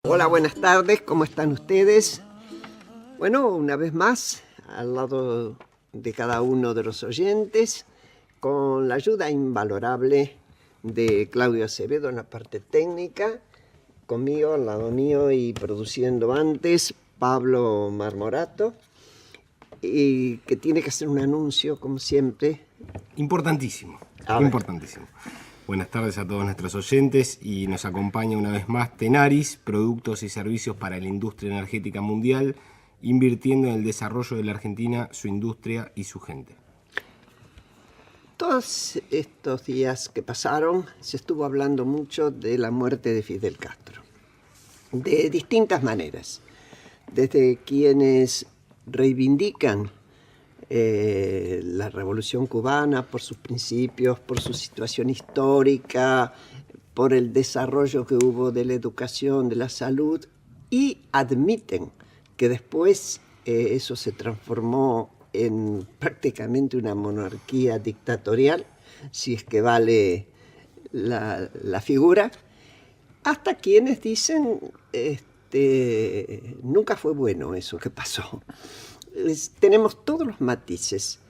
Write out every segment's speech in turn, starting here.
Hola, buenas tardes, ¿cómo están ustedes? Bueno, una vez más, al lado de cada uno de los oyentes, con la ayuda invalorable de Claudio Acevedo en la parte técnica, conmigo al lado mío y produciendo antes, Pablo Marmorato, y que tiene que hacer un anuncio, como siempre. Importantísimo, importantísimo. Buenas tardes a todos nuestros oyentes y nos acompaña una vez más Tenaris, productos y servicios para la industria energética mundial, invirtiendo en el desarrollo de la Argentina, su industria y su gente. Todos estos días que pasaron se estuvo hablando mucho de la muerte de Fidel Castro, de distintas maneras, desde quienes reivindican la Revolución Cubana por sus principios, por su situación histórica, por el desarrollo que hubo de la educación, de la salud, y admiten que después eso se transformó en prácticamente una monarquía dictatorial, si es que vale la figura, hasta quienes dicen nunca fue bueno eso que pasó. Tenemos todos los matices.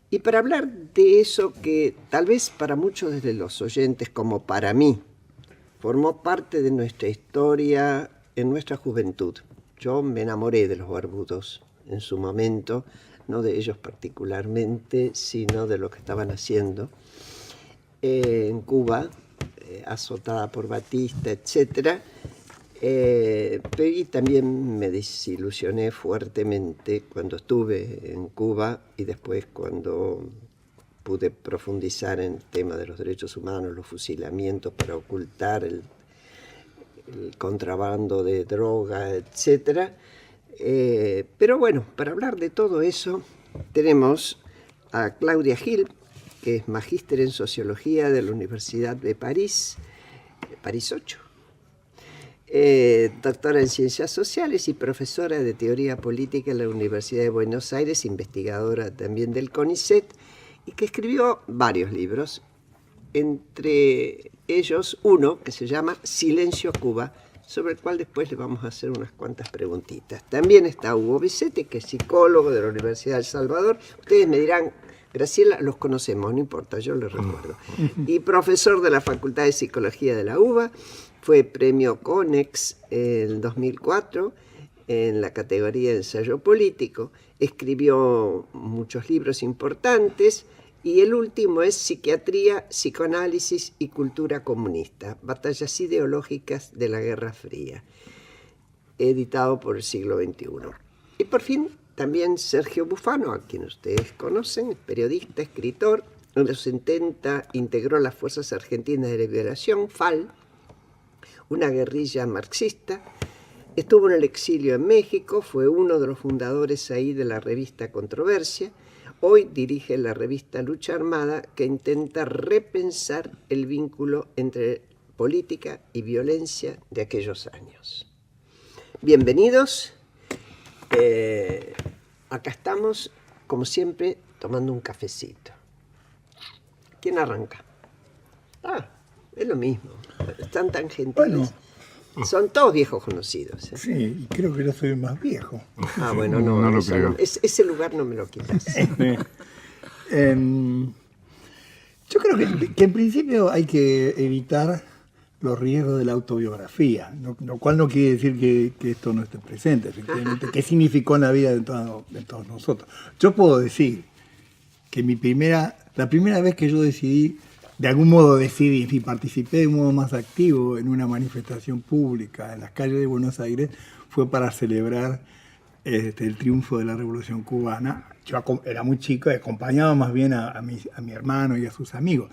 Y para hablar de eso que tal vez para muchos de los oyentes, como para mí, formó parte de nuestra historia en nuestra juventud. Yo me enamoré de los barbudos en su momento, no de ellos particularmente, sino de lo que estaban haciendo en Cuba, azotada por Batista, etcétera. Y también me desilusioné fuertemente cuando estuve en Cuba y después cuando pude profundizar en el tema de los derechos humanos, los fusilamientos para ocultar el contrabando de droga, etc. Pero bueno, para hablar de todo eso tenemos a Claudia Gil, que es magíster en Sociología de la Universidad de París 8. Doctora en Ciencias Sociales y profesora de Teoría Política en la Universidad de Buenos Aires, investigadora también del CONICET, y que escribió varios libros, entre ellos uno que se llama Silencio Cuba, sobre el cual después le vamos a hacer unas cuantas preguntitas. También está Hugo Vicente, que es psicólogo de la Universidad de El Salvador. Ustedes me dirán, Graciela, los conocemos, no importa, yo les recuerdo. Y profesor de la Facultad de Psicología de la UBA. Fue premio CONEX en 2004 en la categoría de ensayo político. Escribió muchos libros importantes y el último es Psiquiatría, Psicoanálisis y Cultura Comunista, Batallas Ideológicas de la Guerra Fría, editado por el Siglo XXI. Y por fin también Sergio Bufano, a quien ustedes conocen, periodista, escritor. En los 70 integró las Fuerzas Argentinas de Liberación, FAL, una guerrilla marxista. Estuvo en el exilio en México, fue uno de los fundadores ahí de la revista Controversia. Hoy dirige la revista Lucha Armada, que intenta repensar el vínculo entre política y violencia de aquellos años. Bienvenidos. Acá estamos, como siempre, tomando un cafecito. ¿Quién arranca? Es lo mismo. Están tan gentiles. Bueno, son todos viejos conocidos. Sí, y creo que yo soy más viejo. Bueno, no lo creo. Ese lugar no me lo quitas. Yo creo que en principio hay que evitar los riesgos de la autobiografía, lo cual no quiere decir que esto no esté presente, efectivamente. ¿Qué significó en la vida de todos nosotros? Yo puedo decir que la primera vez que yo decidí, de algún modo decidí y participé de un modo más activo en una manifestación pública en las calles de Buenos Aires, fue para celebrar el triunfo de la Revolución Cubana. Yo era muy chico y acompañaba más bien a mi hermano y a sus amigos.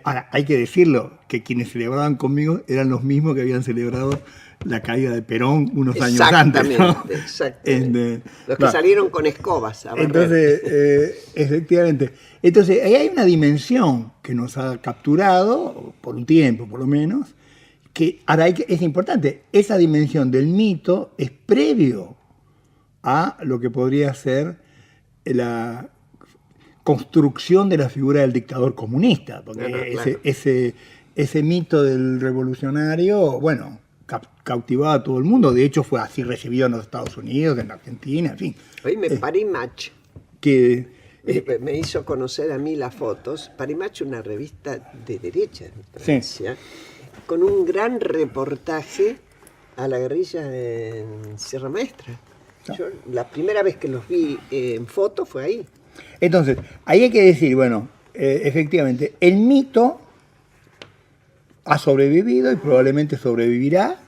Ahora, hay que decirlo, que quienes celebraban conmigo eran los mismos que habían celebrado la caída de Perón unos años antes, ¿no? Exactamente. Los que salieron con escobas. Entonces, efectivamente. Entonces, ahí hay una dimensión que nos ha capturado, por un tiempo por lo menos, que ahora es importante. Esa dimensión del mito es previo a lo que podría ser la construcción de la figura del dictador comunista, porque claro. Ese mito del revolucionario, bueno, cautivaba a todo el mundo. De hecho, fue así recibido en los Estados Unidos, en la Argentina, en fin. Oíme, Parimatch, Que, me hizo conocer a mí las fotos. Parimatch, una revista de derecha en Francia, con un gran reportaje a la guerrilla en Sierra Maestra. Yo, la primera vez que los vi en foto fue ahí. entonces, ahí hay que decir, bueno, efectivamente, el mito ha sobrevivido y probablemente sobrevivirá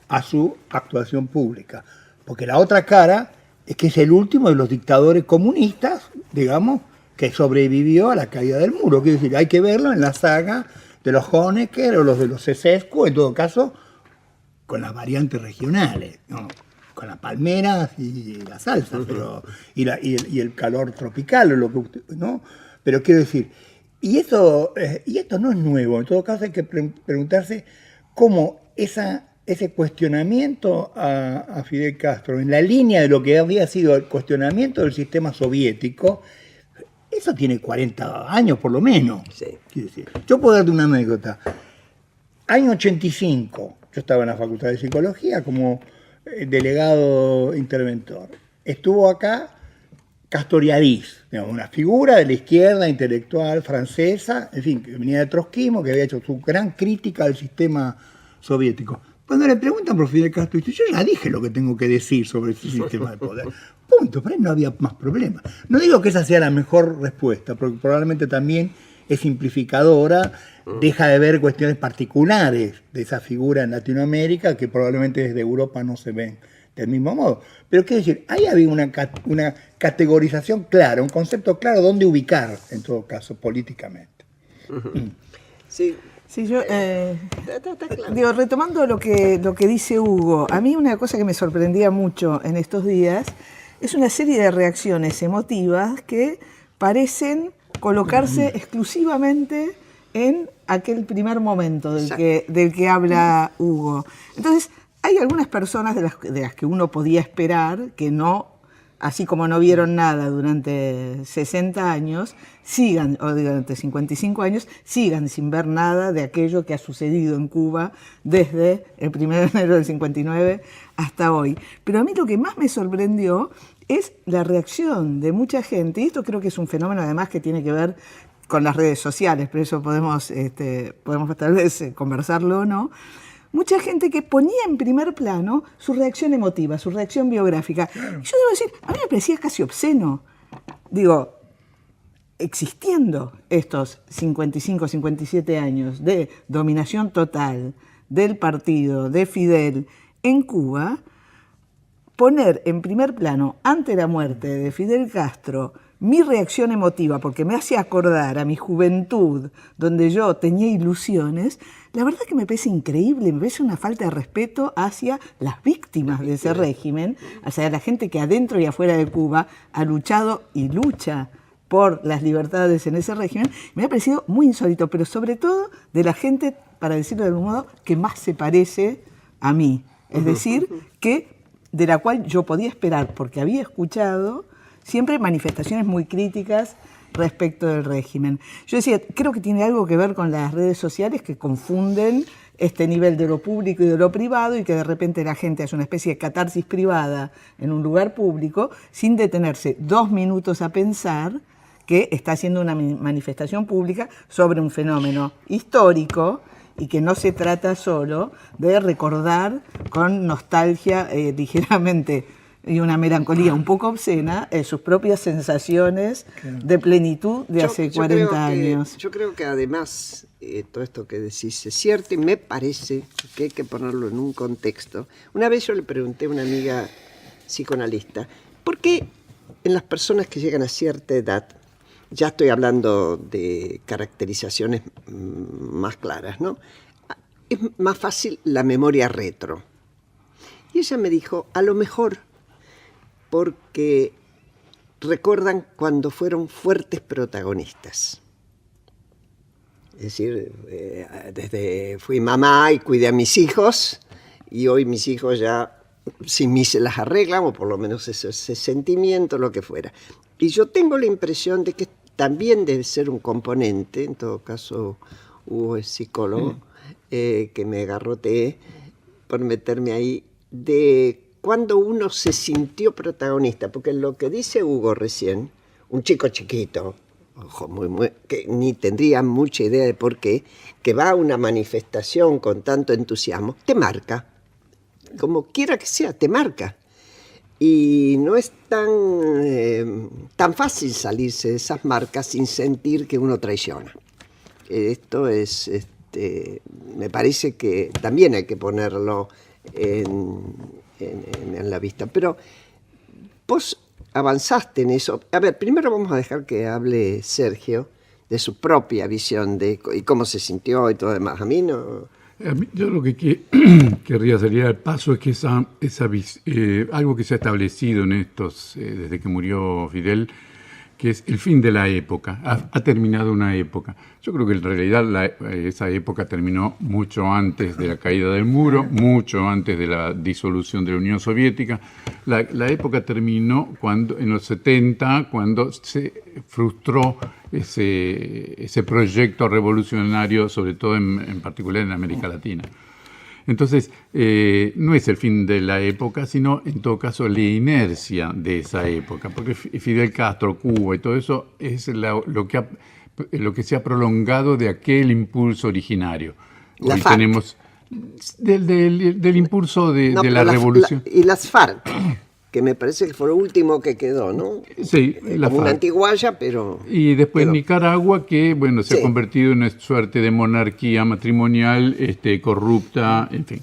a su actuación pública. Porque la otra cara es que es el último de los dictadores comunistas, digamos, que sobrevivió a la caída del muro. Quiero decir, hay que verlo en la saga de los Honecker o los de los Sesescu, en todo caso, con las variantes regionales, ¿no? Con las palmeras y la salsa, pero, y el calor tropical, o lo que usted, ¿no? Pero quiero decir, y esto no es nuevo. En todo caso hay que preguntarse cómo ese cuestionamiento a Fidel Castro, en la línea de lo que había sido el cuestionamiento del sistema soviético, eso tiene 40 años por lo menos. Sí. Quiero decir, yo puedo darte una anécdota. Año 85, yo estaba en la Facultad de Psicología como delegado interventor. Estuvo acá Castoriadis, digamos, una figura de la izquierda intelectual francesa, en fin, que venía de trotskismo, que había hecho su gran crítica al sistema soviético. Cuando le preguntan por Fidel Castro, dice, yo ya dije lo que tengo que decir sobre ese sistema de poder. Punto, para él no había más problemas. No digo que esa sea la mejor respuesta, porque probablemente también es simplificadora, deja de ver cuestiones particulares de esa figura en Latinoamérica que probablemente desde Europa no se ven del mismo modo. Pero quiero decir, ahí había una categorización clara, un concepto claro dónde ubicar, en todo caso, políticamente. Sí. Sí, yo, Está claro. digo, retomando lo que dice Hugo, a mí una cosa que me sorprendía mucho en estos días es una serie de reacciones emotivas que parecen colocarse exclusivamente en aquel primer momento del que habla Hugo. Entonces, hay algunas personas de las que uno podía esperar que no, así como no vieron nada durante 60 años, sigan, o durante 55 años, sigan sin ver nada de aquello que ha sucedido en Cuba desde el 1 de enero del 59 hasta hoy. Pero a mí lo que más me sorprendió es la reacción de mucha gente, y esto creo que es un fenómeno además que tiene que ver con las redes sociales, pero eso podemos tal vez conversarlo o no. Mucha gente que ponía en primer plano su reacción emotiva, su reacción biográfica. Claro. Yo debo decir, a mí me parecía casi obsceno. Digo, existiendo estos 55, 57 años de dominación total del partido de Fidel en Cuba, poner en primer plano, ante la muerte de Fidel Castro, mi reacción emotiva, porque me hace acordar a mi juventud, donde yo tenía ilusiones, la verdad que me parece increíble, me parece una falta de respeto hacia las víctimas de ese régimen, hacia la gente que adentro y afuera de Cuba ha luchado y lucha por las libertades en ese régimen. Me ha parecido muy insólito, pero sobre todo de la gente, para decirlo de algún modo, que más se parece a mí. Es decir, que de la cual yo podía esperar, porque había escuchado siempre manifestaciones muy críticas respecto del régimen. Yo decía, creo que tiene algo que ver con las redes sociales que confunden este nivel de lo público y de lo privado, y que de repente la gente hace una especie de catarsis privada en un lugar público sin detenerse 2 minutos a pensar que está haciendo una manifestación pública sobre un fenómeno histórico y que no se trata solo de recordar con nostalgia ligeramente y una melancolía un poco obscena sus propias sensaciones de plenitud de hace 40 años. Yo creo que además todo esto que decís es cierto, y me parece que hay que ponerlo en un contexto. Una vez yo le pregunté a una amiga psicoanalista, ¿por qué en las personas que llegan a cierta edad, ya estoy hablando de caracterizaciones más claras, ¿no?, es más fácil la memoria retro? Y ella me dijo, a lo mejor porque recuerdan cuando fueron fuertes protagonistas. Es decir, desde fui mamá y cuidé a mis hijos, y hoy mis hijos ya sin mí se las arreglan, o por lo menos ese sentimiento, lo que fuera. Y yo tengo la impresión de que también debe ser un componente, en todo caso Hugo es psicólogo, que me garroteé, por meterme ahí, de cuando uno se sintió protagonista, porque lo que dice Hugo recién, un chico chiquito, ojo, que ni tendría mucha idea de por qué, que va a una manifestación con tanto entusiasmo, te marca, como quiera que sea, te marca. Y no es tan fácil salirse de esas marcas sin sentir que uno traiciona. Esto es, me parece que también hay que ponerlo en la vista. Pero vos avanzaste en eso. A ver, primero vamos a dejar que hable Sergio de su propia visión y cómo se sintió y todo lo demás. A mí no... Yo lo que querría salir al paso es que algo que se ha establecido en estos, desde que murió Fidel, que es el fin de la época. Ha terminado una época. Yo creo que en realidad esa época terminó mucho antes de la caída del muro, mucho antes de la disolución de la Unión Soviética. La época terminó en los 70, cuando se frustró ese proyecto revolucionario, sobre todo en particular en América Latina. Entonces, no es el fin de la época, sino en todo caso la inercia de esa época, porque Fidel Castro, Cuba y todo eso es lo que se ha prolongado de aquel impulso originario. La Hoy FARC. tenemos del impulso de la revolución. Y las FARC, que me parece que fue lo último que quedó, ¿no? Sí, la Como una FARC. antiguaya, pero... Y después Nicaragua, que bueno, se Sí. ha convertido en una suerte de monarquía matrimonial, corrupta, en fin.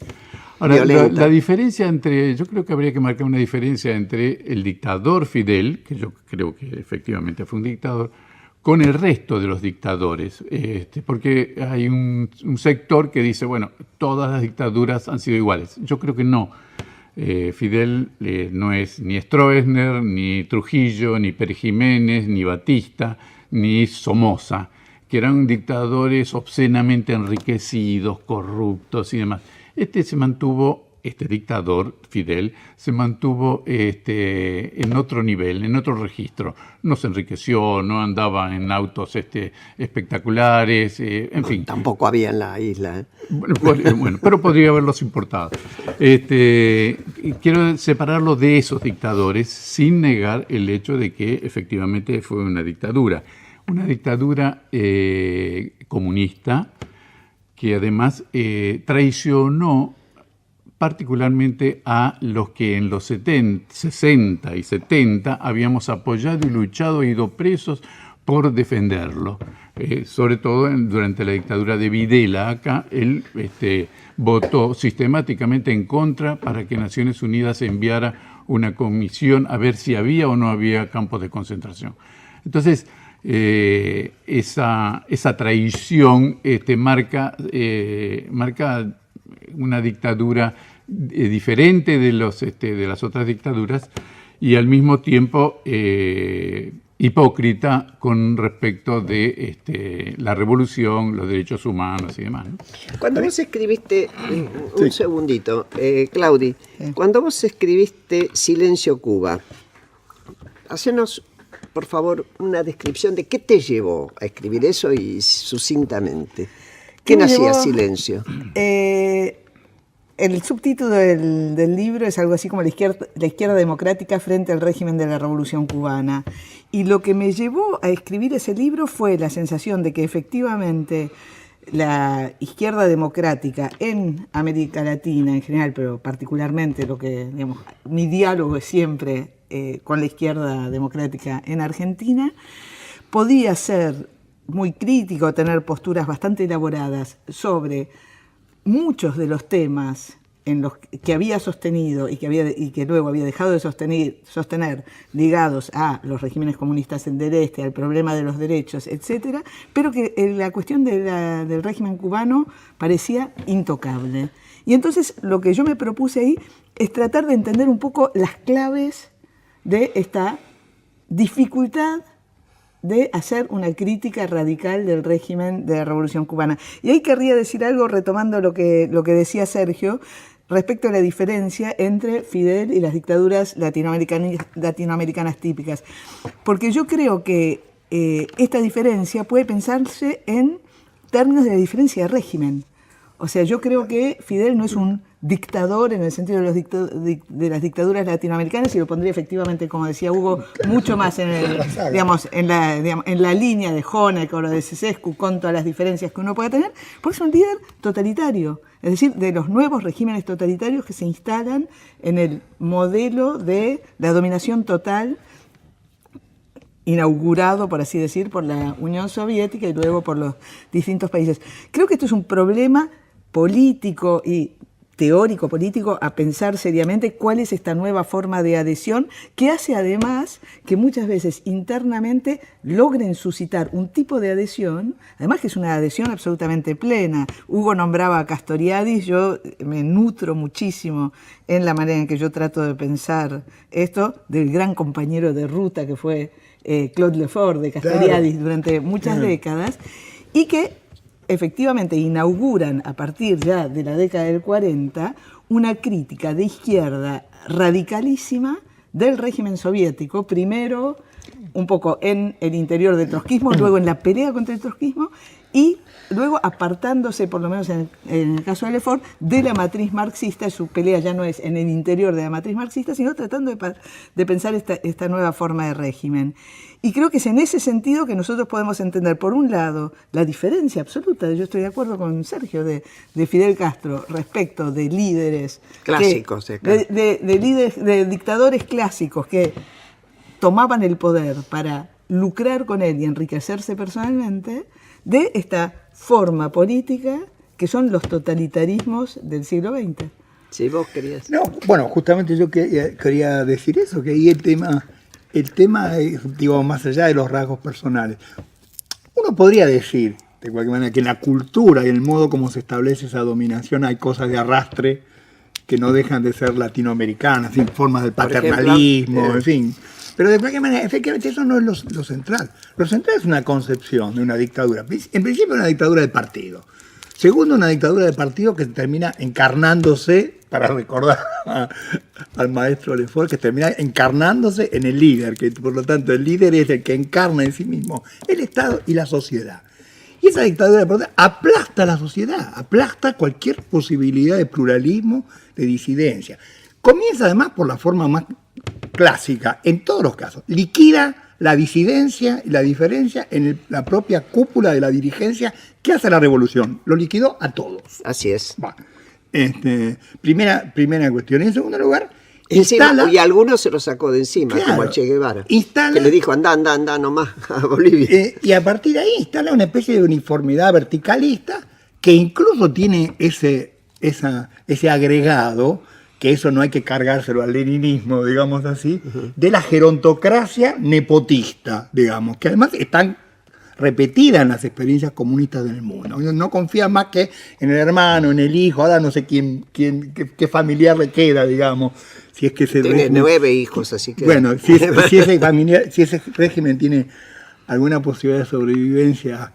Ahora, Violenta. la diferencia yo creo que habría que marcar una diferencia entre el dictador Fidel, que yo creo que efectivamente fue un dictador, con el resto de los dictadores, porque hay un sector que dice, bueno, todas las dictaduras han sido iguales. Yo creo que no. Fidel no es ni Stroessner, ni Trujillo, ni Pérez Jiménez, ni Batista, ni Somoza, que eran dictadores obscenamente enriquecidos, corruptos y demás. Este dictador, Fidel, se mantuvo en otro nivel, en otro registro. No se enriqueció, no andaba en autos espectaculares, en fin. Tampoco había en la isla, ¿eh? Bueno, pero podría haberlos importado. Quiero separarlo de esos dictadores sin negar el hecho de que efectivamente fue una dictadura comunista, que además traicionó particularmente a los que en los 60 y 70 habíamos apoyado y luchado e ido presos por defenderlo. Sobre todo durante la dictadura de Videla, acá él votó sistemáticamente en contra para que Naciones Unidas enviara una comisión a ver si había o no había campos de concentración. Entonces, esa traición marca una dictadura diferente de las otras dictaduras y al mismo tiempo hipócrita con respecto de la revolución, los derechos humanos y demás, ¿no? Cuando vos escribiste, un segundito, Claudi, cuando vos escribiste Silencio Cuba, hacenos, por favor, una descripción de qué te llevó a escribir eso y sucintamente. ¿Qué me nacía llevó? Silencio? El subtítulo del libro es algo así como la izquierda democrática frente al régimen de la Revolución Cubana. Y lo que me llevó a escribir ese libro fue la sensación de que efectivamente la izquierda democrática en América Latina en general, pero particularmente mi diálogo es siempre con la izquierda democrática en Argentina, podía ser muy crítico, tener posturas bastante elaboradas sobre muchos de los temas en los que había sostenido y que luego había dejado de sostener ligados a los regímenes comunistas del este, al problema de los derechos, etcétera, pero que la cuestión del régimen cubano parecía intocable. Y entonces lo que yo me propuse ahí es tratar de entender un poco las claves de esta dificultad de hacer una crítica radical del régimen de la Revolución Cubana. Y ahí querría decir algo, retomando lo que decía Sergio, respecto a la diferencia entre Fidel y las dictaduras latinoamericanas típicas. Porque yo creo que esta diferencia puede pensarse en términos de la diferencia de régimen. O sea, yo creo que Fidel no es un dictador en el sentido de las dictaduras latinoamericanas, y lo pondría efectivamente, como decía Hugo, mucho más en la línea de Honecker o de Ceausescu, con todas las diferencias que uno puede tener, porque es un líder totalitario, es decir, de los nuevos regímenes totalitarios que se instalan en el modelo de la dominación total inaugurado, por así decir, por la Unión Soviética y luego por los distintos países. Creo que esto es un problema político y teórico político a pensar seriamente cuál es esta nueva forma de adhesión que hace además que muchas veces internamente logren suscitar un tipo de adhesión, además que es una adhesión absolutamente plena. Hugo nombraba a Castoriadis, yo me nutro muchísimo en la manera en que yo trato de pensar esto del gran compañero de ruta que fue Claude Lefort de Castoriadis durante muchas décadas, y que efectivamente inauguran a partir ya de la década del 40 una crítica de izquierda radicalísima del régimen soviético, primero un poco en el interior del trotskismo, luego en la pelea contra el trotskismo y luego apartándose, por lo menos en el caso de Lefort, de la matriz marxista. Su pelea ya no es en el interior de la matriz marxista, sino tratando de pensar esta nueva forma de régimen. Y creo que es en ese sentido que nosotros podemos entender, por un lado, la diferencia absoluta, yo estoy de acuerdo con Sergio, de Fidel Castro respecto de líderes clásicos, de dictadores clásicos que tomaban el poder para lucrar con él y enriquecerse personalmente, de esta forma política que son los totalitarismos del siglo XX. Sí, vos querías. No, bueno, justamente yo quería decir eso, que ahí el tema es, digo, más allá de los rasgos personales. Uno podría decir, de cualquier manera, que en la cultura y el modo como se establece esa dominación hay cosas de arrastre que no dejan de ser latinoamericanas, en formas del paternalismo, en fin. Pero de cualquier manera, efectivamente, eso no es lo central. Lo central es una concepción de una dictadura. En principio, una dictadura de partido. Segundo, una dictadura de partido que termina encarnándose, para recordar al maestro Lefort, que termina encarnándose en el líder, que por lo tanto el líder es el que encarna en sí mismo el Estado y la sociedad. Y esa dictadura de partido aplasta a la sociedad, aplasta cualquier posibilidad de pluralismo, de disidencia. Comienza además por la forma más clásica, en todos los casos, liquida la disidencia y la diferencia en la propia cúpula de la dirigencia que hace la revolución. Lo liquidó a todos. Así es. Bueno, primera cuestión. En segundo lugar, instala, y a algunos se lo sacó de encima, claro, como a Che Guevara, que le dijo anda nomás a Bolivia. Y a partir de ahí instala una especie de uniformidad verticalista que incluso tiene ese agregado, que eso no hay que cargárselo al leninismo, digamos así, de la gerontocracia nepotista, digamos, que además están repetidas en las experiencias comunistas del mundo. No confía más que en el hermano, en el hijo, ahora no sé qué familiar le queda, digamos, si es que tiene 9 hijos, así que... Bueno, si ese régimen tiene alguna posibilidad de sobrevivencia,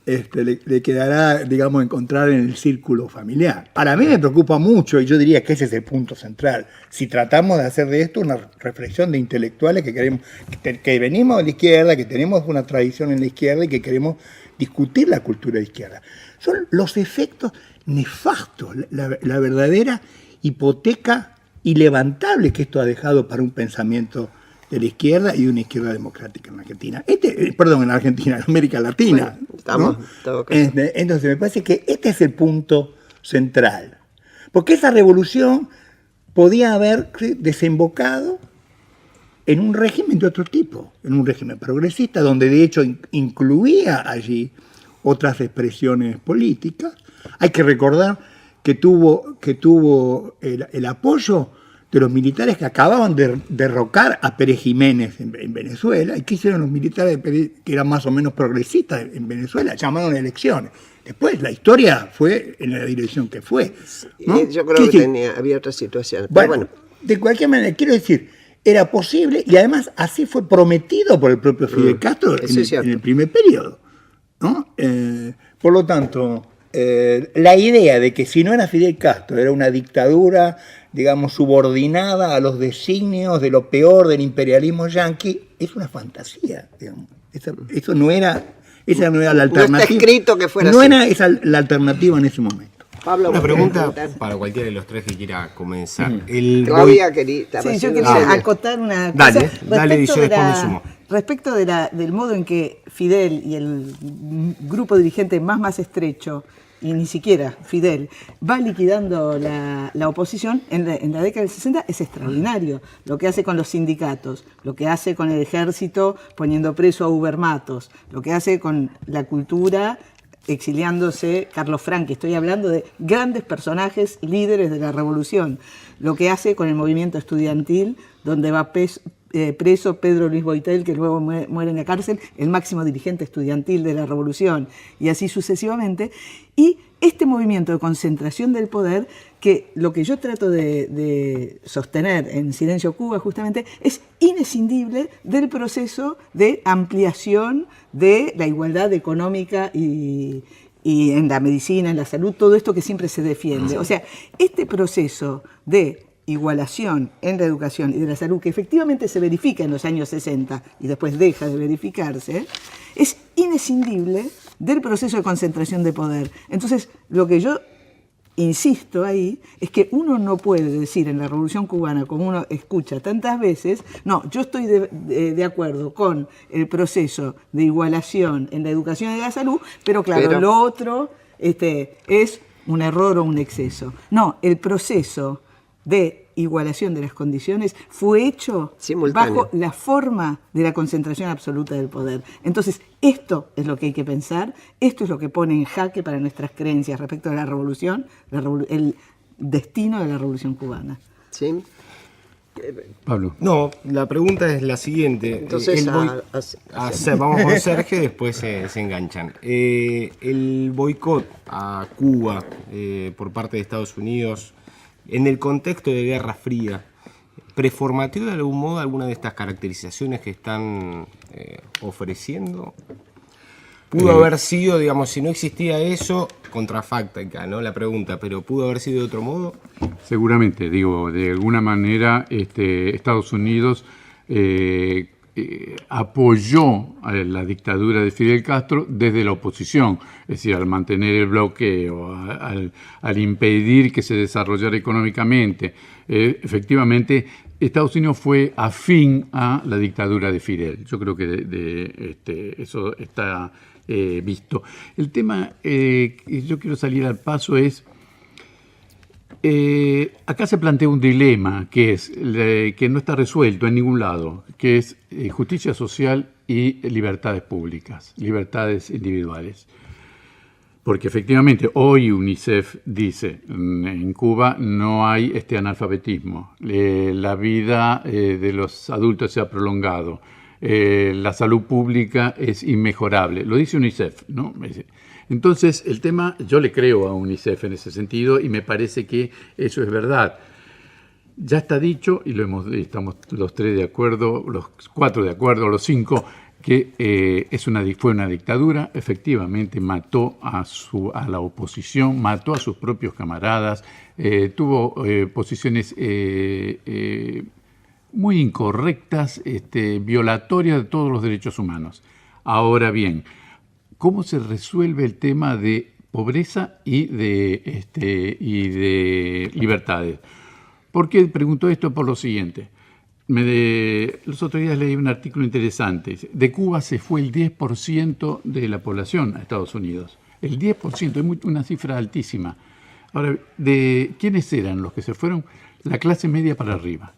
le quedará, digamos, encontrar en el círculo familiar. Para mí me preocupa mucho, y yo diría que ese es el punto central. Si tratamos de hacer de esto una reflexión de intelectuales que venimos de la izquierda, que tenemos una tradición en la izquierda y que queremos discutir la cultura de izquierda, son los efectos nefastos, la verdadera hipoteca ilevantable que esto ha dejado para un pensamiento de la izquierda y de una izquierda democrática en Argentina. En Argentina, en América Latina. Bueno, estamos, ¿no? Entonces me parece que este es el punto central. Porque esa revolución podía haber desembocado en un régimen de otro tipo, en un régimen progresista, donde de hecho incluía allí otras expresiones políticas. Hay que recordar que tuvo el apoyo de los militares que acababan de derrocar a Pérez Jiménez en Venezuela. ¿Y qué hicieron los militares que eran más o menos progresistas en Venezuela? Llamaron a elecciones. Después la historia fue en la dirección que fue, ¿no? Yo creo que había otra situación. Bueno, de cualquier manera, quiero decir, era posible y además así fue prometido por el propio Fidel Castro en el primer periodo, ¿no? Por lo tanto, la idea de que si no era Fidel Castro, era una dictadura, digamos, subordinada a los designios de lo peor del imperialismo yanqui, es una fantasía, digamos. Esa no era la alternativa. No está escrito que fuera no así. era esa la alternativa en ese momento. Pablo, Una ¿vos querés pregunta preguntar? para cualquiera de los tres que quiera comenzar. Claudia quería. Sí, yo quería acotar una cosa. Dale, y yo después me sumo. Respecto del modo en que Fidel y el grupo dirigente más estrecho, y ni siquiera Fidel, va liquidando la oposición en la década del 60, es extraordinario. Lo que hace con los sindicatos, lo que hace con el ejército poniendo preso a Uber Matos, lo que hace con la cultura exiliándose Carlos Franchi. Estoy hablando de grandes personajes, líderes de la revolución. Lo que hace con el movimiento estudiantil, donde va preso Pedro Luis Boitel, que luego muere en la cárcel, el máximo dirigente estudiantil de la revolución, y así sucesivamente. Y este movimiento de concentración del poder, que lo que yo trato de sostener en Silencio Cuba justamente, es inescindible del proceso de ampliación de la igualdad económica y en la medicina, en la salud, todo esto que siempre se defiende. O sea, este proceso de igualación en la educación y de la salud, que efectivamente se verifica en los años 60 y después deja de verificarse, es inescindible del proceso de concentración de poder. Entonces, lo que yo insisto ahí es que uno no puede decir en la Revolución Cubana, como uno escucha tantas veces, no, yo estoy de acuerdo con el proceso de igualación en la educación y la salud, pero claro, lo otro es un error o un exceso. No, el proceso de igualación de las condiciones fue hecho bajo la forma de la concentración absoluta del poder. Entonces, esto es lo que hay que pensar, esto es lo que pone en jaque para nuestras creencias respecto a la revolución, el destino de la Revolución Cubana. ¿Sí? Pablo. No, la pregunta es la siguiente. Entonces, vamos con Sergio y después se enganchan. El boicot a Cuba por parte de Estados Unidos, en el contexto de Guerra Fría, ¿preformateó de algún modo alguna de estas caracterizaciones que están ofreciendo? Pudo haber sido, digamos, si no existía eso, contrafáctica, ¿no? La pregunta, pero ¿pudo haber sido de otro modo? Seguramente, digo, de alguna manera Estados Unidos apoyó a la dictadura de Fidel Castro desde la oposición, es decir, al mantener el bloqueo, al impedir que se desarrollara económicamente. Efectivamente, Estados Unidos fue afín a la dictadura de Fidel. Yo creo que eso está visto. El tema que yo quiero salir al paso es, acá se plantea un dilema que es que no está resuelto en ningún lado, que es justicia social y libertades públicas, libertades individuales. Porque efectivamente hoy UNICEF dice, en Cuba no hay analfabetismo, la vida de los adultos se ha prolongado, la salud pública es inmejorable, lo dice UNICEF, ¿no? Entonces, el tema, yo le creo a UNICEF en ese sentido y me parece que eso es verdad. Ya está dicho, y estamos los tres de acuerdo, los cuatro de acuerdo, los cinco, que fue una dictadura, efectivamente mató a la oposición, mató a sus propios camaradas, tuvo posiciones muy incorrectas, violatorias de todos los derechos humanos. Ahora bien, ¿cómo se resuelve el tema de pobreza y de libertades? ¿Por qué pregunto esto? Por lo siguiente. Los otros días leí un artículo interesante. De Cuba se fue el 10% de la población a Estados Unidos. El 10%, es una cifra altísima. Ahora, ¿quiénes eran los que se fueron? La clase media para arriba.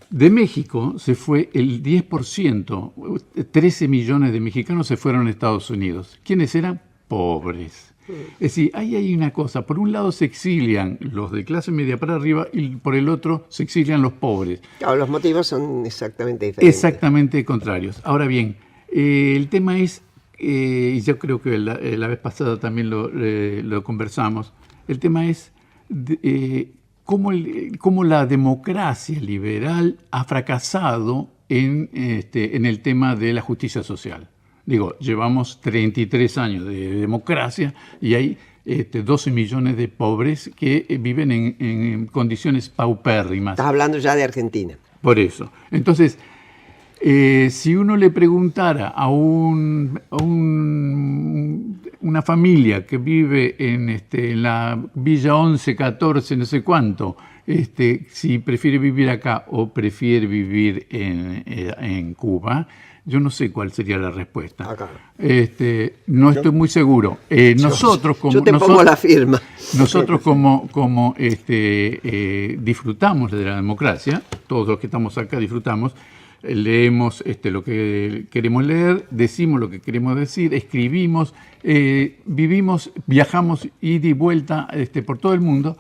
De México se fue el 10%, 13 millones de mexicanos se fueron a Estados Unidos. ¿Quiénes eran? Pobres. Es decir, ahí hay una cosa. Por un lado se exilian los de clase media para arriba y por el otro se exilian los pobres. Claro, los motivos son exactamente diferentes. Exactamente contrarios. Ahora bien, el tema es, y yo creo que la vez pasada también lo conversamos, el tema es cómo la democracia liberal ha fracasado en el tema de la justicia social. Digo, llevamos 33 años de democracia y hay 12 millones de pobres que viven en condiciones paupérrimas. Estás hablando ya de Argentina. Por eso. Entonces, si uno le preguntara a un una familia que vive en la Villa 11, 14, no sé cuánto, si prefiere vivir acá o prefiere vivir en Cuba, yo no sé cuál sería la respuesta. No estoy muy seguro. Nosotros como yo te pongo la firma. Nosotros como disfrutamos de la democracia, todos los que estamos acá disfrutamos, leemos lo que queremos leer, decimos lo que queremos decir, escribimos, vivimos, viajamos ida y vuelta por todo el mundo,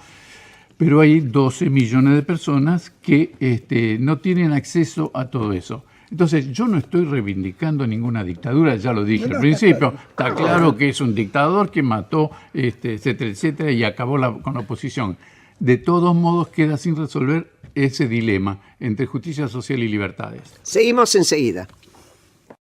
pero hay 12 millones de personas que no tienen acceso a todo eso. Entonces, yo no estoy reivindicando ninguna dictadura, ya lo dije al principio. Está claro que es un dictador que mató, etcétera, etcétera, y acabó con la oposición. De todos modos, queda sin resolver ese dilema entre justicia social y libertades. Seguimos enseguida.